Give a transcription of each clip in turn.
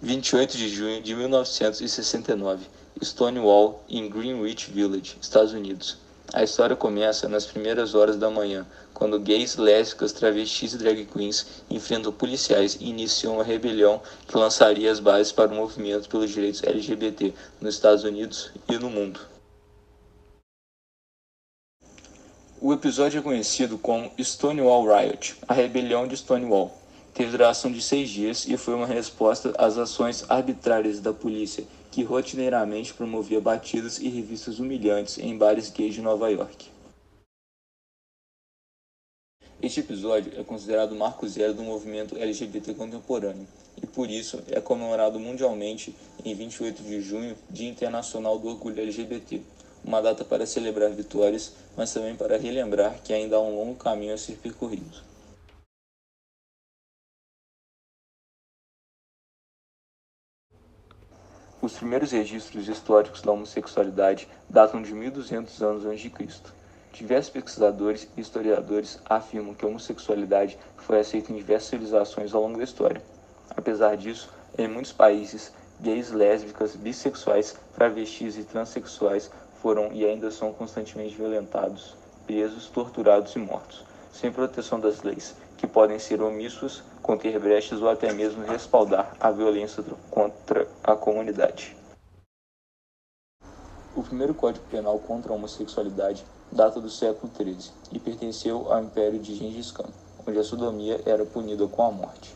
28 de junho de 1969, Stonewall, em Greenwich Village, Estados Unidos. A história começa nas primeiras horas da manhã, quando gays, lésbicas, travestis e drag queens enfrentam policiais e iniciam uma rebelião que lançaria as bases para o movimento pelos direitos LGBT nos Estados Unidos e no mundo. O episódio é conhecido como Stonewall Riot, a rebelião de Stonewall. Teve duração de 6 dias e foi uma resposta às ações arbitrárias da polícia, que rotineiramente promovia batidas e revistas humilhantes em bares gays de Nova York. Este episódio é considerado o marco zero do movimento LGBT contemporâneo e, por isso, é comemorado mundialmente em 28 de junho, Dia Internacional do Orgulho LGBT, uma data para celebrar vitórias, mas também para relembrar que ainda há um longo caminho a ser percorrido. Os primeiros registros históricos da homossexualidade datam de 1200 anos a.C. Diversos pesquisadores e historiadores afirmam que a homossexualidade foi aceita em diversas civilizações ao longo da história. Apesar disso, em muitos países, gays, lésbicas, bissexuais, travestis e transexuais foram e ainda são constantemente violentados, presos, torturados e mortos, sem proteção das leis, que podem ser omissas, conter brechas ou até mesmo respaldar a violência contra a comunidade. O primeiro Código Penal contra a homossexualidade data do século XIII e pertenceu ao Império de Gengis Khan, onde a sodomia era punida com a morte.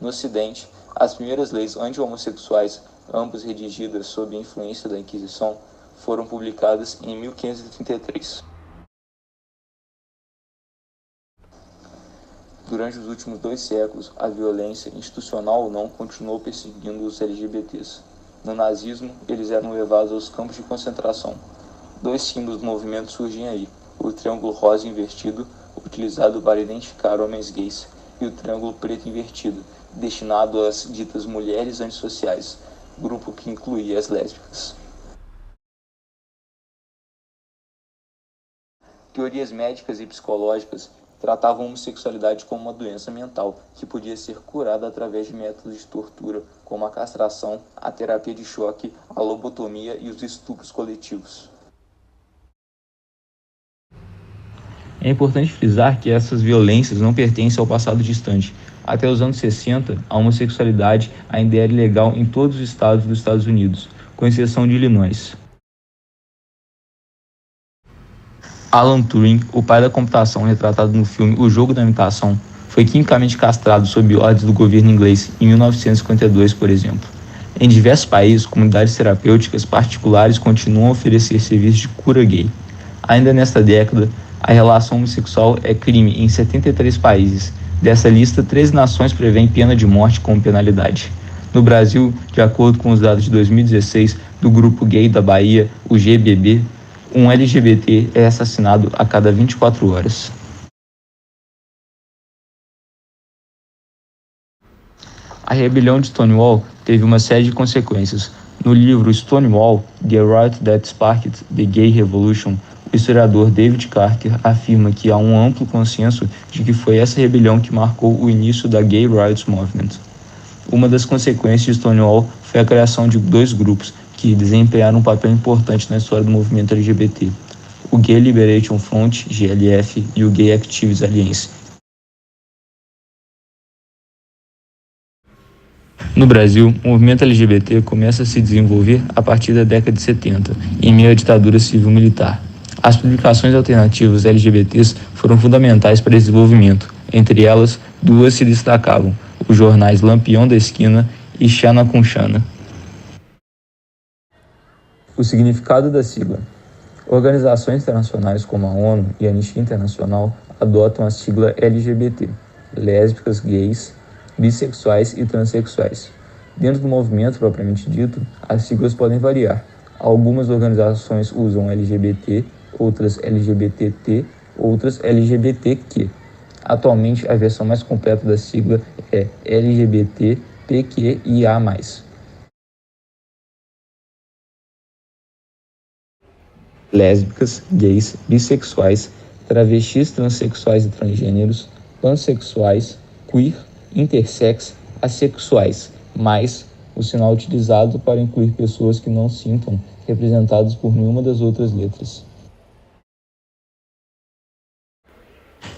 No Ocidente, as primeiras leis anti-homossexuais, ambas redigidas sob a influência da Inquisição, foram publicadas em 1533. Durante os últimos 2 séculos, a violência, institucional ou não, continuou perseguindo os LGBTs. No nazismo, eles eram levados aos campos de concentração. 2 símbolos do movimento surgem aí: o triângulo rosa invertido, utilizado para identificar homens gays, e o triângulo preto invertido, destinado às ditas mulheres antissociais, grupo que incluía as lésbicas. Teorias médicas e psicológicas tratavam a homossexualidade como uma doença mental que podia ser curada através de métodos de tortura, como a castração, a terapia de choque, a lobotomia e os estupros coletivos. É importante frisar que essas violências não pertencem ao passado distante. Até os anos 60, a homossexualidade ainda era ilegal em todos os estados dos Estados Unidos, com exceção de Illinois. Alan Turing, o pai da computação retratado no filme O Jogo da Imitação, foi quimicamente castrado sob ordens do governo inglês em 1952, por exemplo. Em diversos países, comunidades terapêuticas particulares continuam a oferecer serviços de cura gay. Ainda nesta década, a relação homossexual é crime em 73 países. Dessa lista, 13 nações prevêem pena de morte como penalidade. No Brasil, de acordo com os dados de 2016 do Grupo Gay da Bahia, o GBB, um LGBT é assassinado a cada 24 horas. A rebelião de Stonewall teve uma série de consequências. No livro Stonewall, The Riot That Sparked the Gay Revolution, o historiador David Carter afirma que há um amplo consenso de que foi essa rebelião que marcou o início da Gay Rights Movement. Uma das consequências de Stonewall foi a criação de 2 grupos que desempenharam um papel importante na história do movimento LGBT, o Gay Liberation Front, GLF, e o Gay Activists Alliance. No Brasil, o movimento LGBT começa a se desenvolver a partir da década de 70, em meio à ditadura civil-militar. As publicações alternativas LGBTs foram fundamentais para esse desenvolvimento. Entre elas, 2 se destacavam: os jornais Lampião da Esquina e Xana com Xana. O significado da sigla. Organizações internacionais como a ONU e a Anistia Internacional adotam a sigla LGBT, lésbicas, gays, bissexuais e transexuais. Dentro do movimento propriamente dito, as siglas podem variar. Algumas organizações usam LGBT, outras LGBTT, outras LGBTQ. Atualmente, a versão mais completa da sigla é LGBTQIA+. Lésbicas, gays, bissexuais, travestis, transexuais e transgêneros, pansexuais, queer, intersex, assexuais, mais o sinal utilizado para incluir pessoas que não se sintam representadas por nenhuma das outras letras.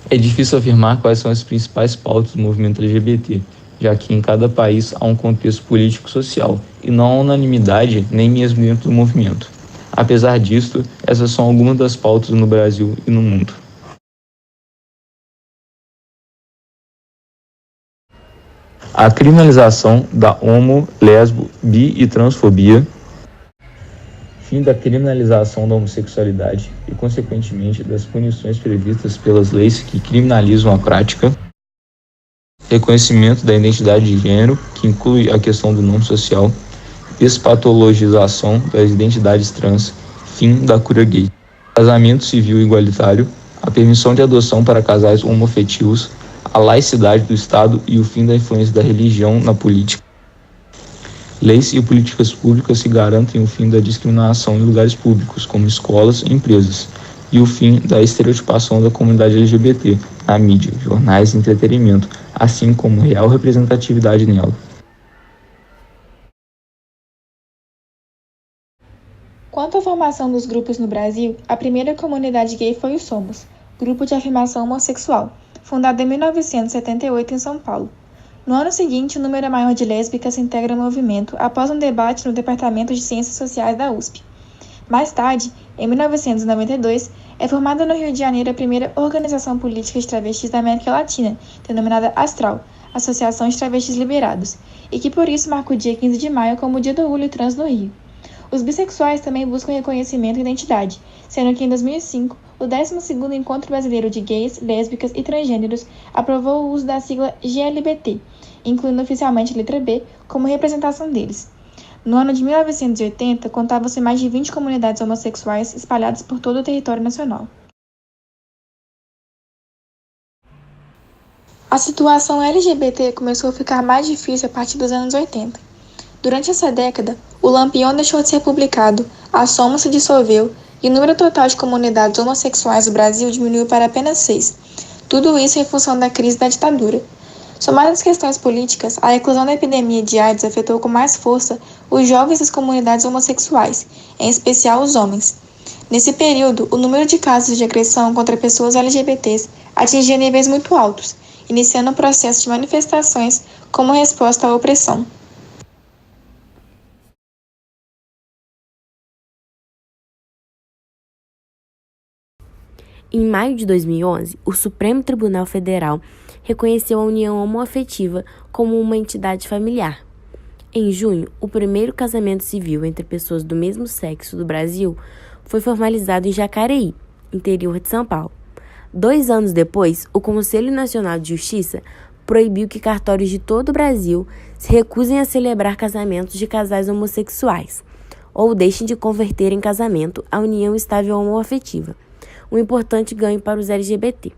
É difícil afirmar quais são as principais pautas do movimento LGBT, já que em cada país há um contexto político-social e não há unanimidade nem mesmo dentro do movimento. Apesar disto, essas são algumas das pautas no Brasil e no mundo. A criminalização da homo, lesbo, bi e transfobia, fim da criminalização da homossexualidade e, consequentemente, das punições previstas pelas leis que criminalizam a prática, reconhecimento da identidade de gênero, que inclui a questão do nome social, despatologização das identidades trans, fim da cura gay, casamento civil igualitário, a permissão de adoção para casais homoafetivos, a laicidade do Estado e o fim da influência da religião na política. Leis e políticas públicas que garantem o fim da discriminação em lugares públicos, como escolas e empresas, e o fim da estereotipação da comunidade LGBT na mídia, jornais e entretenimento, assim como real representatividade nela. Quanto à formação dos grupos no Brasil, a primeira comunidade gay foi o Somos, grupo de afirmação homossexual, fundado em 1978 em São Paulo. No ano seguinte, o número maior de lésbicas se integra ao movimento após um debate no Departamento de Ciências Sociais da USP. Mais tarde, em 1992, é formada no Rio de Janeiro a primeira organização política de travestis da América Latina, denominada Astral, Associação de Travestis Liberados, e que por isso marca o dia 15 de maio como o Dia do Orgulho Trans no Rio. Os bissexuais também buscam reconhecimento e identidade, sendo que em 2005, o 12º Encontro Brasileiro de Gays, Lésbicas e Transgêneros aprovou o uso da sigla GLBT, incluindo oficialmente a letra B como representação deles. No ano de 1980, contavam-se mais de 20 comunidades homossexuais espalhadas por todo o território nacional. A situação LGBT começou a ficar mais difícil a partir dos anos 80. Durante essa década, o Lampião deixou de ser publicado, a Soma se dissolveu e o número total de comunidades homossexuais do Brasil diminuiu para apenas 6. Tudo isso em função da crise da ditadura. Somado às questões políticas, a eclosão da epidemia de AIDS afetou com mais força os jovens das comunidades homossexuais, em especial os homens. Nesse período, o número de casos de agressão contra pessoas LGBTs atingia níveis muito altos, iniciando um processo de manifestações como resposta à opressão. Em maio de 2011, o Supremo Tribunal Federal reconheceu a união homoafetiva como uma entidade familiar. Em junho, o primeiro casamento civil entre pessoas do mesmo sexo do Brasil foi formalizado em Jacareí, interior de São Paulo. 2 anos depois, o Conselho Nacional de Justiça proibiu que cartórios de todo o Brasil se recusem a celebrar casamentos de casais homossexuais ou deixem de converter em casamento a união estável homoafetiva, um importante ganho para os LGBT.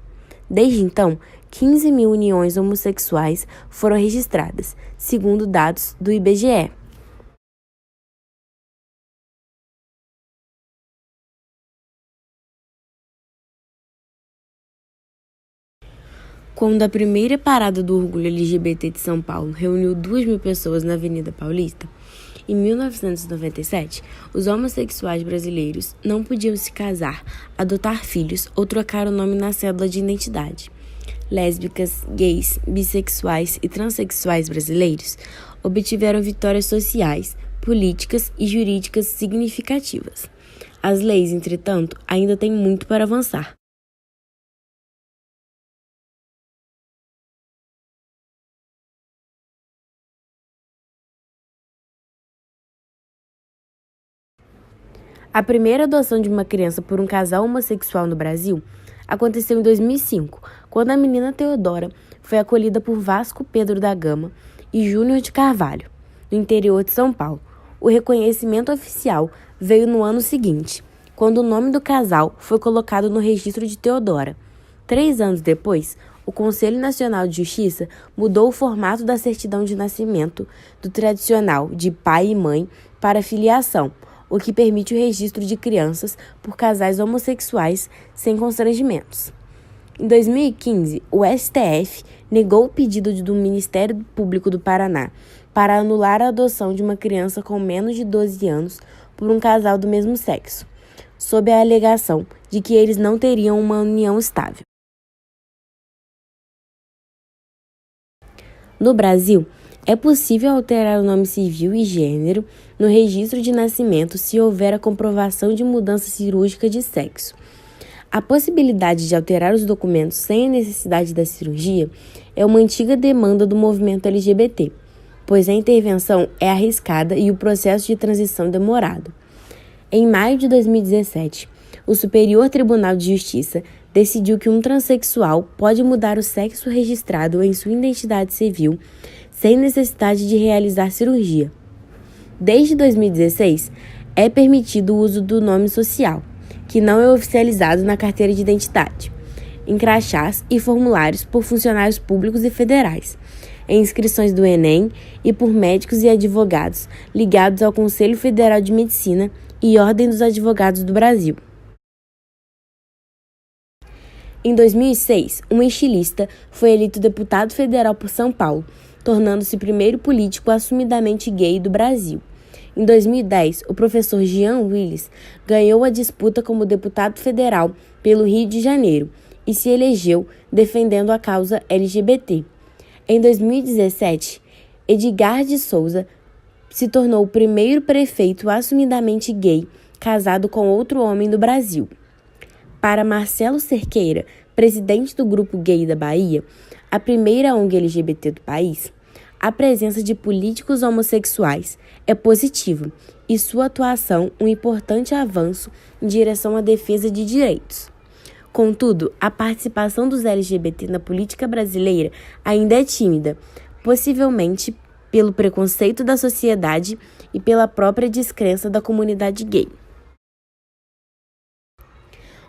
Desde então, 15 mil uniões homossexuais foram registradas, segundo dados do IBGE. Quando a primeira parada do orgulho LGBT de São Paulo reuniu 2.000 pessoas na Avenida Paulista, em 1997, os homossexuais brasileiros não podiam se casar, adotar filhos ou trocar o nome na cédula de identidade. Lésbicas, gays, bissexuais e transexuais brasileiros obtiveram vitórias sociais, políticas e jurídicas significativas. As leis, entretanto, ainda têm muito para avançar. A primeira adoção de uma criança por um casal homossexual no Brasil aconteceu em 2005, quando a menina Teodora foi acolhida por Vasco Pedro da Gama e Júnior de Carvalho, no interior de São Paulo. O reconhecimento oficial veio no ano seguinte, quando o nome do casal foi colocado no registro de Teodora. 3 anos depois, o Conselho Nacional de Justiça mudou o formato da certidão de nascimento do tradicional de pai e mãe para filiação, o que permite o registro de crianças por casais homossexuais sem constrangimentos. Em 2015, o STF negou o pedido do Ministério Público do Paraná para anular a adoção de uma criança com menos de 12 anos por um casal do mesmo sexo, sob a alegação de que eles não teriam uma união estável. No Brasil, é possível alterar o nome civil e gênero no registro de nascimento se houver a comprovação de mudança cirúrgica de sexo. A possibilidade de alterar os documentos sem a necessidade da cirurgia é uma antiga demanda do movimento LGBT, pois a intervenção é arriscada e o processo de transição demorado. Em maio de 2017, o Superior Tribunal de Justiça decidiu que um transexual pode mudar o sexo registrado em sua identidade civil sem necessidade de realizar cirurgia. Desde 2016, é permitido o uso do nome social, que não é oficializado na carteira de identidade, em crachás e formulários por funcionários públicos e federais, em inscrições do Enem e por médicos e advogados ligados ao Conselho Federal de Medicina e Ordem dos Advogados do Brasil. Em 2006, um estilista foi eleito deputado federal por São Paulo, tornando-se o primeiro político assumidamente gay do Brasil. Em 2010, o professor Jean Willis ganhou a disputa como deputado federal pelo Rio de Janeiro e se elegeu defendendo a causa LGBT. Em 2017, Edgar de Souza se tornou o primeiro prefeito assumidamente gay casado com outro homem do Brasil. Para Marcelo Cerqueira, presidente do Grupo Gay da Bahia, a primeira ONG LGBT do país, a presença de políticos homossexuais é positiva e sua atuação um importante avanço em direção à defesa de direitos. Contudo, a participação dos LGBT na política brasileira ainda é tímida, possivelmente pelo preconceito da sociedade e pela própria descrença da comunidade gay.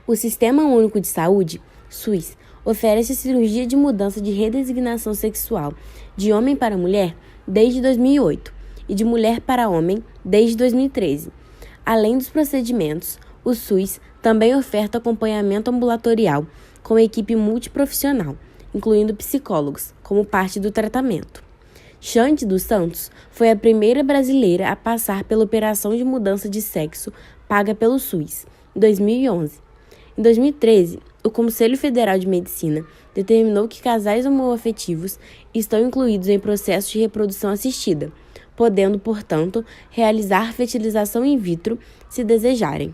O Sistema Único de Saúde, SUS, oferece cirurgia de mudança de redesignação sexual de homem para mulher desde 2008 e de mulher para homem desde 2013. Além dos procedimentos, o SUS também oferta acompanhamento ambulatorial com equipe multiprofissional, incluindo psicólogos, como parte do tratamento. Xande dos Santos foi a primeira brasileira a passar pela operação de mudança de sexo paga pelo SUS, em 2011. Em 2013, o Conselho Federal de Medicina determinou que casais homoafetivos estão incluídos em processo de reprodução assistida, podendo, portanto, realizar fertilização in vitro se desejarem.